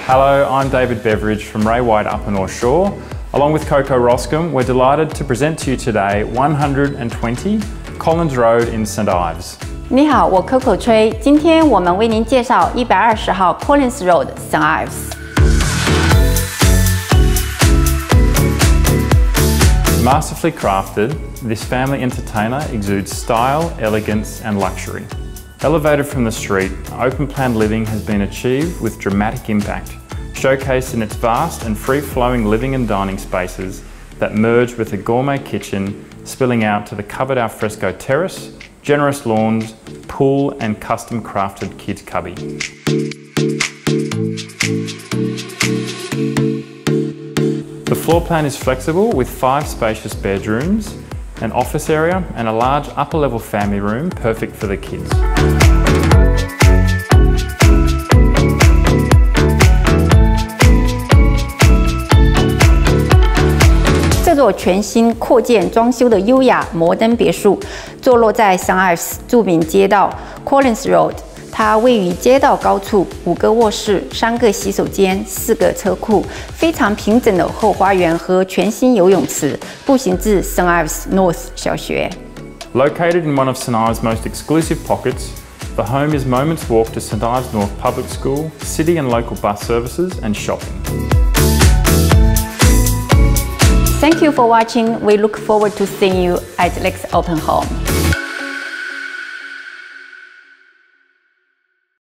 Hello, I'm David Beveridge from Ray White Upper North Shore. Along with Coco Roskam, we're delighted to present to you today 120 Collins Road in St Ives. 你好，我 Coco 吹，今天我们为您介绍120号 Collins Road St Ives。 Masterfully crafted, this family entertainer exudes style, elegance and luxury. Elevated from the street, open-plan living has been achieved with dramatic impact, showcased in its vast and free-flowing living and dining spaces that merge with a gourmet kitchen spilling out to the covered alfresco terrace, generous lawns, pool and custom-crafted kids' cubby. The floor plan is flexible with 5 spacious bedrooms, an office area and a large upper-level family room perfect for the kids. 这座全新扩建装修的优雅摩登别墅，坐落在 St Ives 著名街道 Collins Road。它位于街道高处，5个卧室、3个洗手间、4个车库，非常平整的后花园和全新游泳池，步行至 St Ives North 小学。Located in one of St Ives' most exclusive pockets, the home is moments walk to St Ives North Public School, city and local bus services and shopping. Thank you for watching. We look forward to seeing you at the next open home.